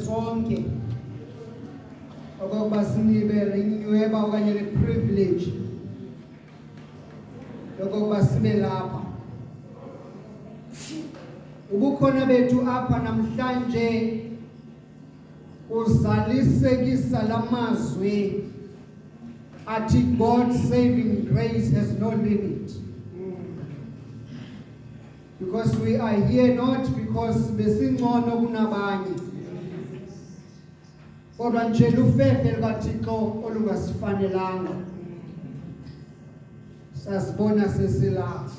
sonke okokuba sinibele inyueba okanye le privilege yokokuba sibe lapha. Ubukhona bethu apha namhlanje uzalisekisa lamazwi athi God's saving grace has no limit. Because we are here not because besingcono kunabanye, kodwa nje lufefe lukaThixo olungasifanelanga. Sasibona sesilapha,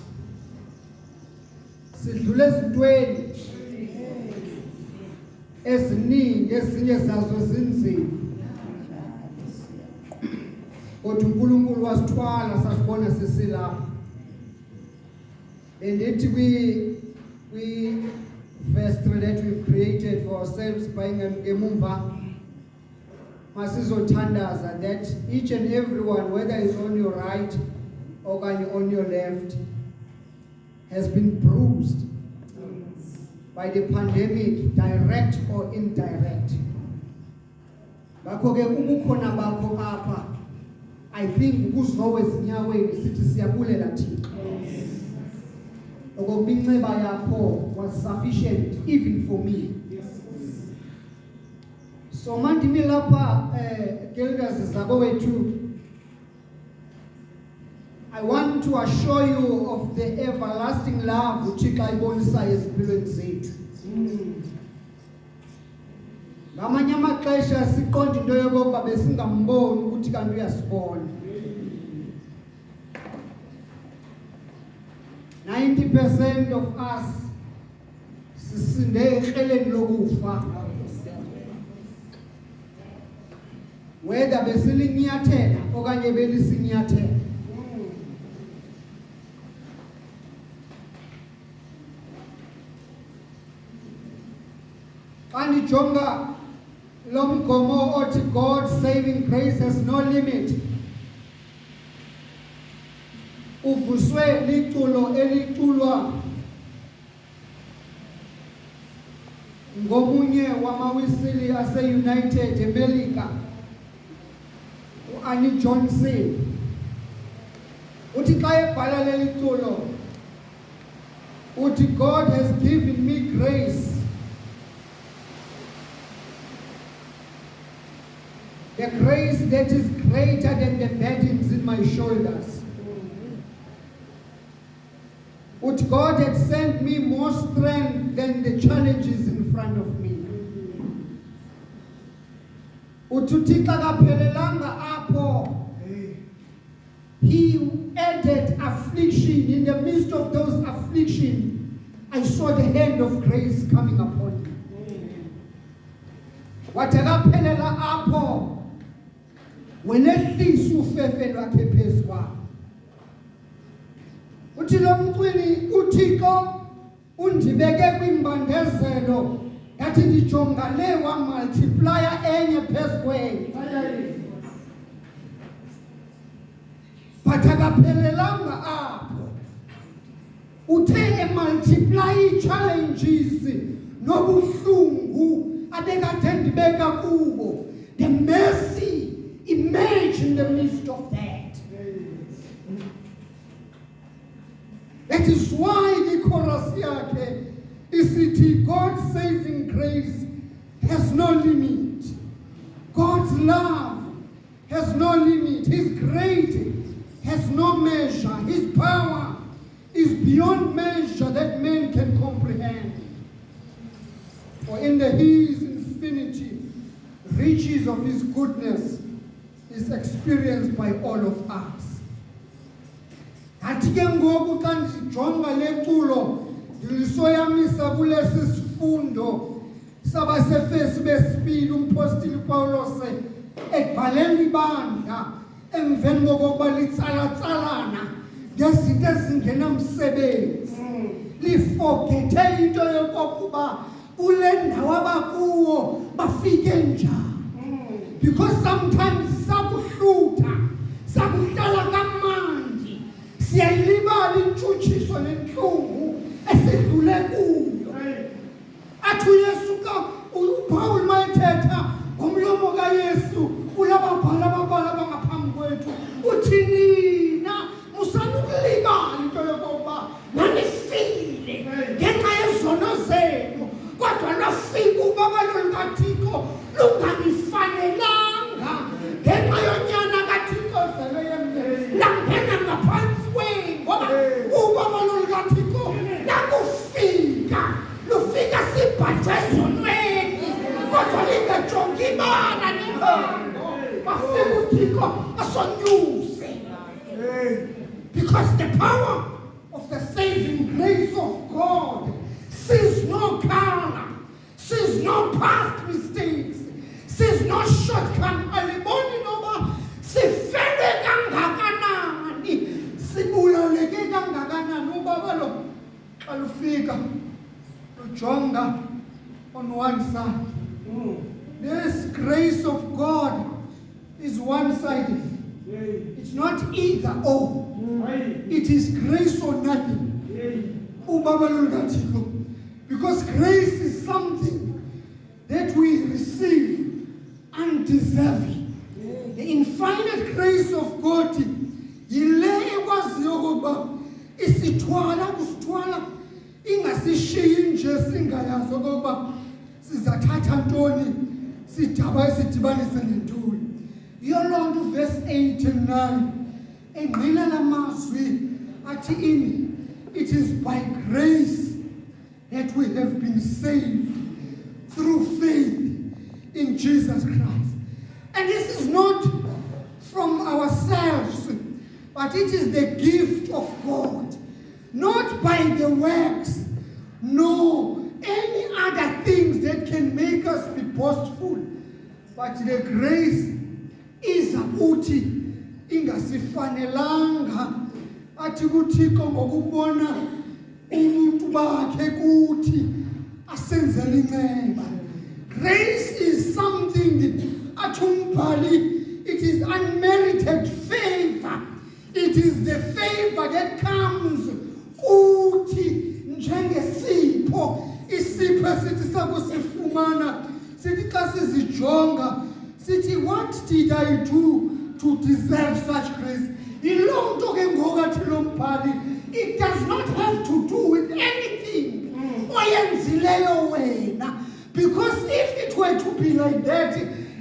sidlule ezintweni eziningi, ezinye zazo zinzima, kodwa uNkulunkulu wasithwala sasibona sesilapha. And it we verse 3 that we've created for ourselves by Ngemumva masizothandaza that each and everyone, whether it's on your right or on your left, has been bruised by the pandemic, direct or indirect. Bakho-ke ubukhona bakho apha, I think kuzowe ezinyaweni sithi siyabulela Thixo. Okokubinceba yakho was sufficient even for me. So mandimi lapha Gildas Zabowethu, I want to assure you of the everlasting love uThixo ayibonisa ezimpilweni zethu. Ngamanye amaxesha siqonda into yokuba besingamboni ukuthi kanti uyasibona. 90% of us sisinde ehleleni lokufa, whether besilinyathela okanye belisinyathela. Xa ndijonga lo mgomo othi God's saving grace has no limit, uvuswe liculo eliculwa ngomunye wamawisili ase-United America, u-Annie Johnson. Uthi xa ebhala leli culo, uthi God has given me grace, the grace that is greater than the burdens in my shoulders. Which God had sent me more strength than the challenges in front of me. Ututika kaphelelanga apho. He added affliction. In the midst of those affliction, I saw the hand of grace coming upon me. Watakaphelela apho. Wenehlisa ufefe lwakhe phezu kwakho. Uthi lo mcwini uThixo undibeke kwimbandezelo yathi ndijonga le wa multiplier enye phezu kwenye. But akaphelelanga apho. Uthe multiply challenges nobuhlungu abekade ndibeka kubo. The mercy emerged in the midst of that. That is why the chorus yakhe isithi God's saving grace has no limit. God's love has no limit. His grace has no measure. His power is beyond measure that man can comprehend. For in His infinity, riches of His goodness is experienced by all of us. Athi ke ngoku xa ndijonga leculo ndilisoyamisa kulesi sifundo sabasefesi besibili umpostile Pawulos ebhalela ibandla emveni kokuba litsalatsalana ngezinto ezingenamsebenzi, lifogethe into yokokuba kule ndawo abakuwo bafike njani. Because sometimes sakuhlutha, sakuhlala kamandi, siyayilibala intshutshiso nenhlungu esidlule kuyo. Athi uYesu uPaul mayethe Uyalibala nengalo. Bafika uThixo asonyuse. Because the power of the saving grace of God sees no color, sees no past mistakes, sees no shortcoming. Aliboni noba sifele kangakanani, sibulaleke kangakanani. Ubaba lo xa lufika lujonga on one side. This grace of God is one-sided. It's not either or. It is grace or nothing. Because grace is something that we receive undeserving. The infinite grace of God yile ekwaziyo ukuba isithwala kusithwala ingasishiyi nje singayazi ukuba sizathatha ntoni sidibanise nentuli. Yolonto verse 8 and 9 engqina lamazwi athi ini, it is by grace that we have been saved through faith in Jesus Christ. And this is not from ourselves, but it is the gift of God, not by the works, no any other things that can make us be boastful, but the grace is ukuthi ingasifanelanga athi kuThixo ngokubona umuntu bakhe kuthi asenzele inceba. Grace is something athi umbhali, it is unmerited favor. It is the favor that comes kuthi njengesipho. Isipho sithi sakusifumana sithi xa sizijonga sithi, what did I do to deserve such grace? It does not have to do with anything. Because if it were to be like that,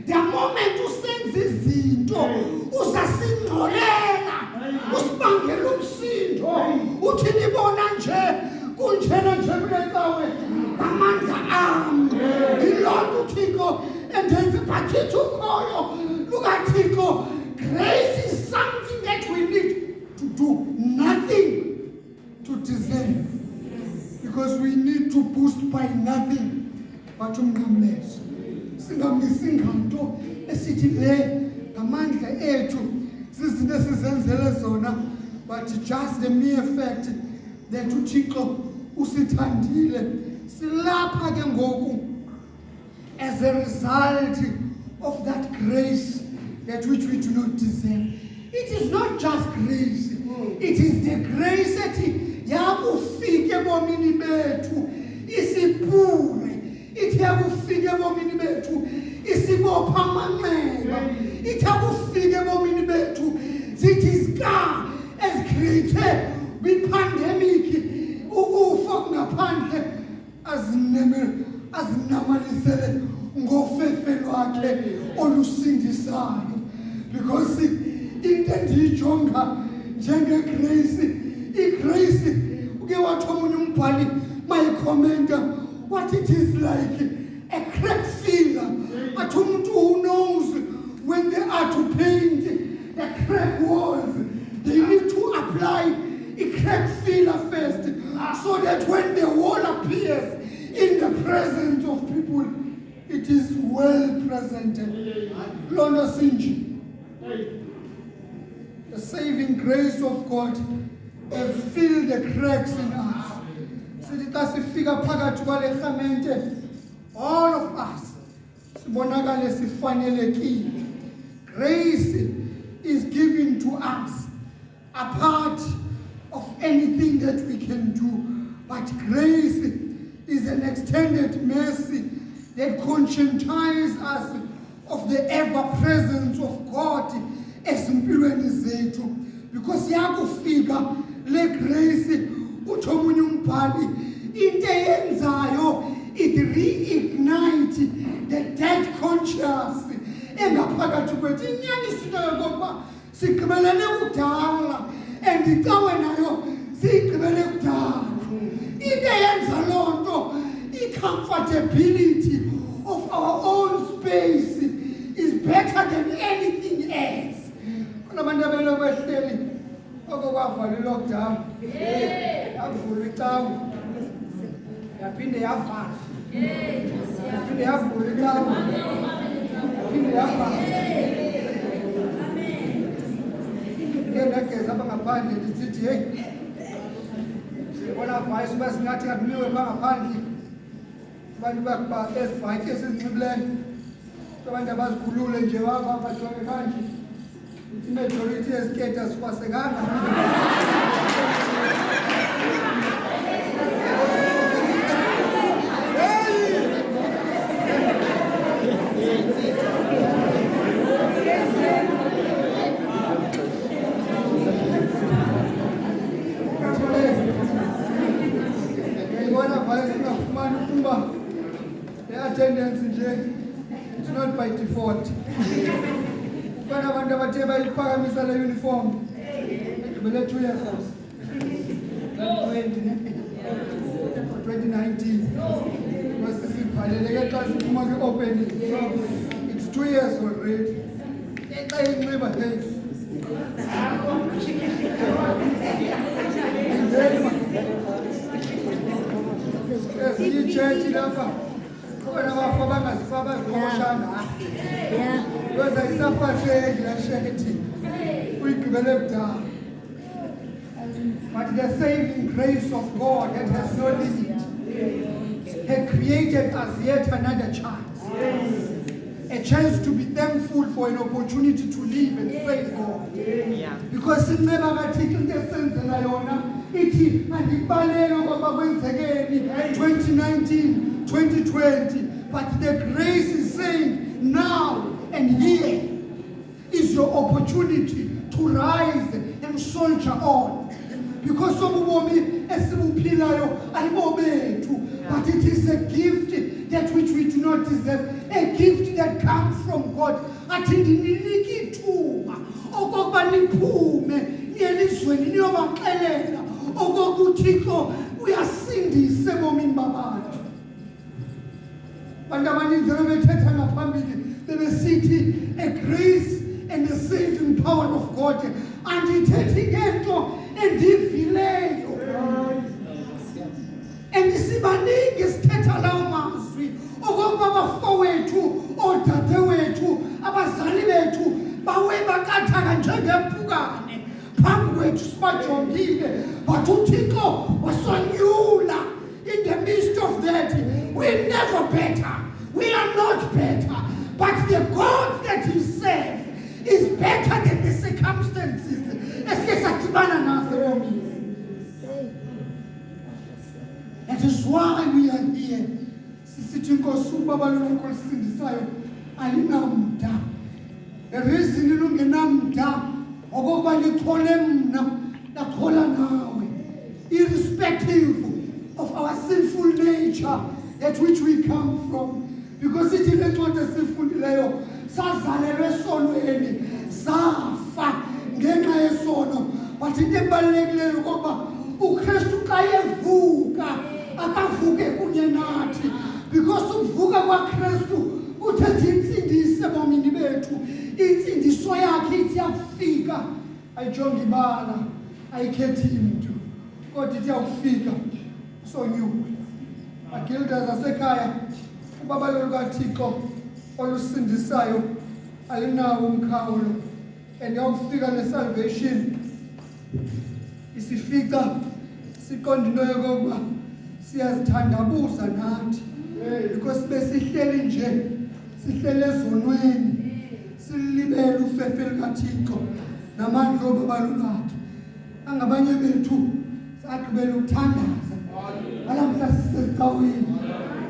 the moment you sense izinto uzasingcolela usibangela umsindo uthi nibona nje kunjena nje kulecawe ngamandla ami ilonto uThixo endenze bakithi ukhoyo lukaThixo. Grace is something that we need to do nothing to deserve, because we need to boost by nothing but umnqamlezo. Singamisi nganto esithi le ngamandla ethu zizinto esizenzele zona, but just the mere fact that uThixo usithandile silapha ke ngoku as a result of that grace that which we do not deserve. It is not just grace, it is the grace that yakufike ebomini bethu isiphure, ithi yakufike ebomini bethu isibopha amanxeba, ithi yakufike ebomini bethu zithi ska ezicreate bi-pandemic ukufa ngaphandle azinamalisele ngofefe lwakhe olusindisayo. Because into endiyijonga njengegrace, igrace uke wathi omunye umbhali mayikhomenta what it is like a crack filler. Athi umuntu who knows when they are to paint the crack walls, they need to apply a crack filler first, so that when the wall appears in the presence of people, it is well presented. Lona Sinji. The saving grace of God has filled the cracks in us. Sithi xa sifika phakathi kwale rhamente, all of us sibonakale sifanelekile. Grace is given to us apart of anything that we can do, but grace is an extended mercy that conscientizes us of the ever-presence of God ezimpilweni zethu. Because yakufika le grace, uthi omunye umbhali, into eyenzayo it reignite the dead conscience engaphakathi kwethu. Inyaniso into yokokuba sigqibelele kudala and icawe nayo ziyigqibele kudala. Into eyenza loo nto i-comfortability of our own space than anything else. Kunabantu abelo behleli okwavala lockdown. Yavula icawu. Yaphinde yavala. Yaphinde yavula icawu. Yaphinde yavala. Ngegeza abangaphandle ndithi hey. Bona vice basingathi akuliwe bangaphandle. Abantu bakuba esibhayike esinxibileyo. Abantu abazikhulule nje bajonge kanje. Majority yesiketi asifasekanga. Ngibona vale singafumani ukuba le-attendance nje it's not by default. Kuna abantu abathe bayiphakamisa le uniform. Ngibele 2 years house. 2019. Masisibhaleleke xa siphuma kwi-opening. It's 2 years already. Xa inxiba hey. Church lapha. Kuna bafa bangazifaba ngoshanga. Because I suffer saying la sheti. We gibele kudala. But the saving grace of God that has no limit had created us yet another chance. A chance to be thankful for an opportunity to live and praise God. Because in never article the sense and Iona, iti andibalelo kwaba kwenzekeni 2019, 2020. But the grace is saying now and here is your opportunity to rise and soldier on. Because sobubomi esibuphilayo ayibobethu, but it is a gift that which we do not deserve, a gift that comes from God. Athi ndinika ithuba okokuba niphume elizweni niyobaxelela okokuthixo uyasindisa ebomini babantu. Bantu abaninzi bethetha ngaphambili bebesithi a grace and the saving power of God. Andithethi ngento endivileyo. Andisibaningi sithetha lawo mazwi okokuba bafowethu, odade wethu, abazali bethu bawe bakathaka njengempukane phambi kwethu sibajongile. But uThixo wasonyula in the midst of that. We're never better. We are not better. But the God that you serve is better than the circumstances. That is why we are here. The reason you don't irrespective of our sinful nature at which we come from. Because it is not a sinful layer. Sazalelwe sonweni safa ngenxa yesono. But into ebalulekileyo ngoba uKristu xa evuka akavuke kunye nathi. Because ukuvuka kwaKristu uthethe insindiso ebomini bethu. Insindiso yakhe ithi yakufika ayijonge ibala ayikhethi umuntu kodwa ithi yakufika sonyuka. Agilda zasekhaya ubabalo lukaThixo olusindisayo alinawo umkhawulo and yakufika nesalvation isifica siqonda into yokuba siyazithandabuza nathi because besihleli nje sihlele ezonweni silibele ufefe likaThixo namandla obabalo lwakhe angabanye bethu sagqibela ukuthandaza alamhla sisezicawini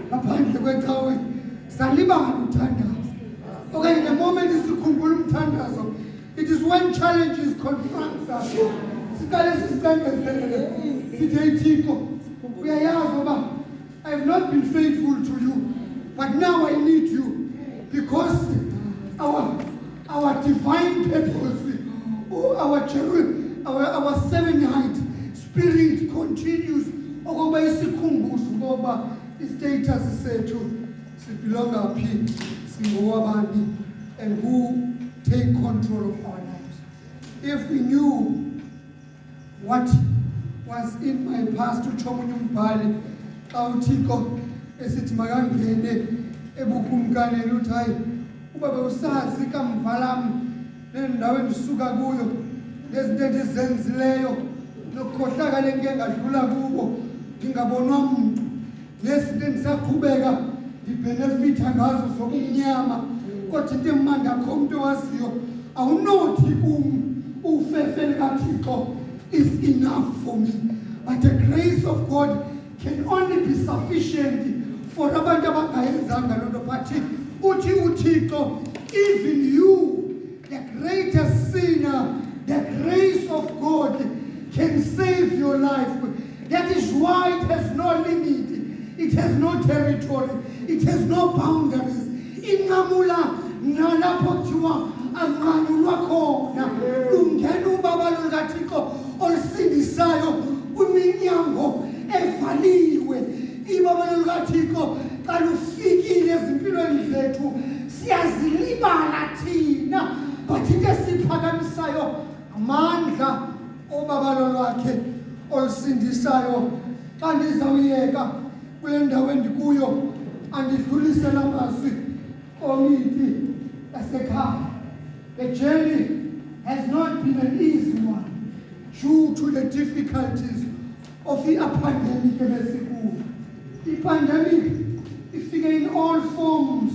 ngaphandle kwecaweni salibala ukuthandaza. Okay, the moment isikhumbula umthandazo, it is when challenges confront us. Siqale sisicengezele sithi Thixo uyayazi uba I have not been faithful to you, but now I need you because our divine purpose, our seven-eyed spirit continues. Okoba isikhumbuzo ngoba istatus sethu sibelonga phi singowabani and who take control of our lives. If we knew what was in my past, uChobeni umbhali xa uThixo esithi makangene ebukumkaneni uthi hayi uba bewusazi kamva lam nendawo endisuka kuyo nezinto endizenzileyo nokukhohlakala enke engadlula kubo ndingabonwa mntu nezinto endisaqhubeka ndibhenefitha ngazo zobumnyama kodwa into emandi akho umntu owaziyo awunothi kum ufefe likaThixo is enough for me. But the grace of God can only be sufficient for abantu abangayenzanga loo nto. But uthi uThixo, even you, the greatest sinner, the grace of God can save your life. That is why it has no limit, it has no territory, it has no boundaries. Inqamula nalapho kuthiwa anqanyulwa khona lungena ubaba lukaThixo olusindisayo kwiminyango evaliwe. Ibaba lukaThixo xa lufikile ezimpilweni zethu siyazilibala thina, but into esiphakamisayo amandla obaba lwakhe olusindisayo. Xa ndizawuyeka kule ndawo endikuyo andidlulise la mazwi komiti yasekhaya. The journey has not been an easy one due to the difficulties of the pandemic. The pandemic ifike in all forms.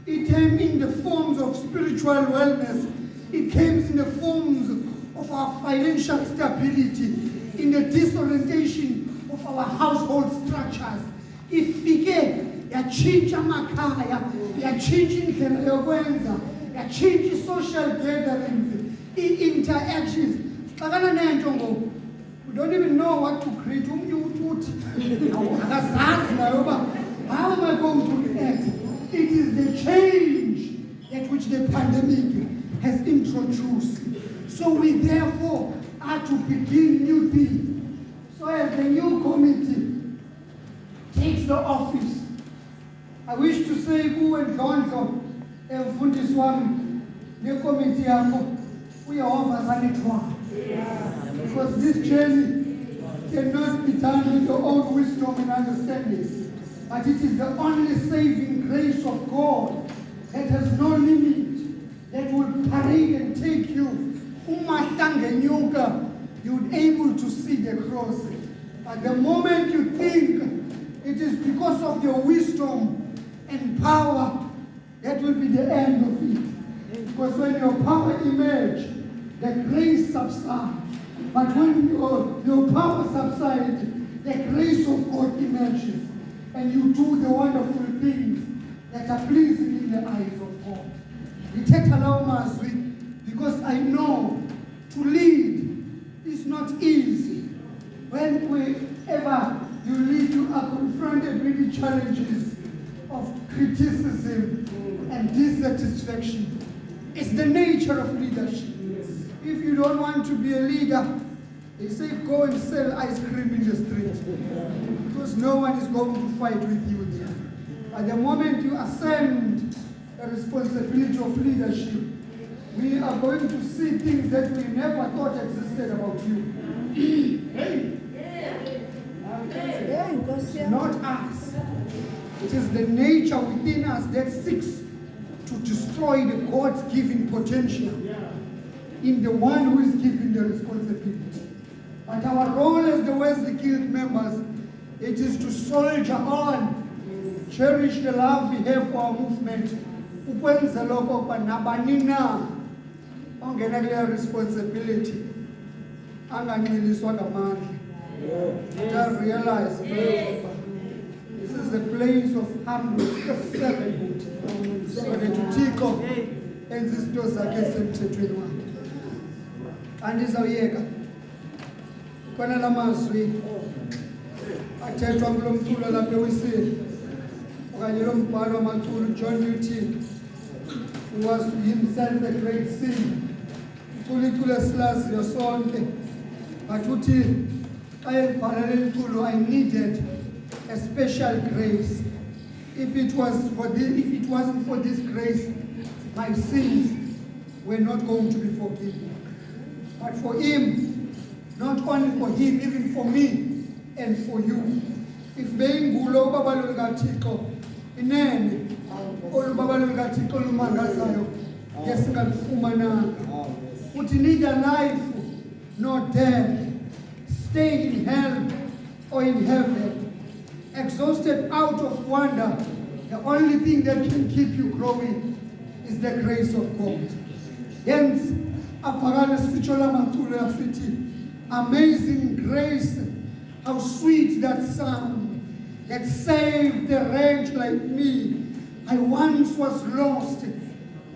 It came in the forms of spiritual wellness. It came in the forms of our financial stability, in the disorientation of our household structures. Ifike yatshintsha amakhaya, yatshintsha indlela yokwenza, yatshintsha social gatherings, interactions. Xakana nento ngoku, we don't even know what to greet. How am I going to react? It is the change at which the pandemic has introduced. So we therefore are to begin new things. So as the new committee takes the office, I wish to say who and Ndlondlo emfundisi wami necommittee yakho uyehova zanethwa. Because this journey cannot be done with your own wisdom and understanding, but it is the only saving grace of God that has no limit, that will parade and take you. You're able to see the cross. But the moment you think it is because of your wisdom and power, that will be the end of it. Because when your power emerges, the grace subsides. But when your power subsides, the grace of God emerges. And you do the wonderful things that are pleasing in the eyes of God. We take mazwi because I know to lead is not easy. Whenever you lead, you are confronted with the challenges of criticism and dissatisfaction. It's the nature of leadership. If you don't want to be a leader, they say go and sell ice cream in the street, because no one is going to fight with you there. At the moment you ascend the responsibility of leadership, we are going to see things that we never thought existed about you. Not us. It is the nature within us that seeks to destroy the God-given potential in the one who is given the responsibility. But our role as the Wesley Guild members, it is to soldier on, cherish the love we have for our movement, ukwenza lokho nabani na ongena kule responsibility anganyeliswa ngamandla. Just realize this is the place of humble servanthood. So that uThixo enza izinto zakhe esemthethweni wakhe. Andizawuyeka khona lamazwi athethwa kulo mculo lapha ewisini okanye lo mbhalo wamaculo John Newton, who was himself a great singer. Uculo esilaziyo sonke, but uthi xa elibhala leli culo, I needed a special grace. If it wasn't for this grace, my sins were not going to be forgiven. But for him, not only for him, even for me and for you. If being gulo baba lo likaThixo inene olubaba lo likaThixo lumangazayo ngesingalufumananga. Uthi neither life nor death, stay in hell or in heaven, exhausted out of wonder, the only thing that can keep you growing is the grace of God. Hence, apagana sitshola maculo yasithi, amazing grace, how sweet that sound that saved the wretch like me. I once was lost,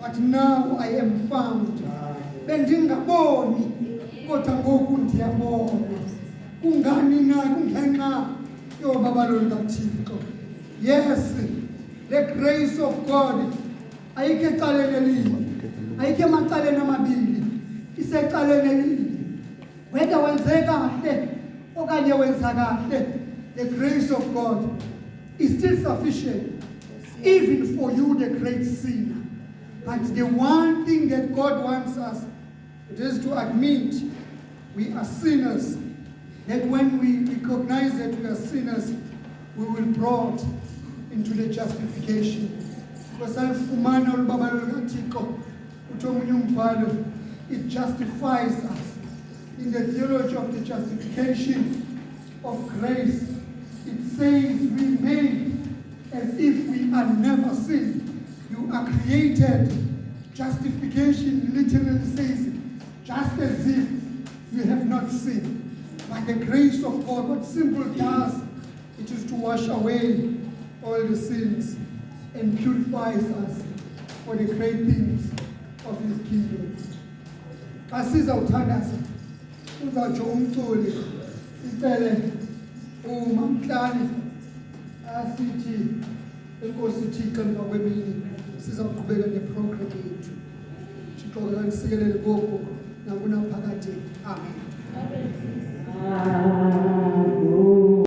but now I am found. Bendingaboni, kodwa ngoku ndiyabona. Kungani na kungenxa yobaba lo likaThixo. Yes, the grace of God ayikho ecaleni elinye, ayikho emacaleni amabili, isecaleni elinye. Whether wenze kahle okanye wenza kahle, the grace of God is still sufficient, even for you, the great sinner. But the one thing that God wants us, it is to admit we are sinners. That when we recognize that we are sinners, we will be brought into the justification. Because it justifies us. In the theology of the justification of grace, it says we made as if we had never sinned. You are created. Justification literally says just as if you have not sinned. By the grace of God, what simple does, it is to wash away all the sins and purifies us for the great things of His kingdom. Asiza uthandaza, uzatsho umculi, sicele uMamhlani asithi Enkosi Thixo emva kwemini sizawuqhubeka neprogram yethu. Thixo ke sikelele gogo nakunaphakade. Amen.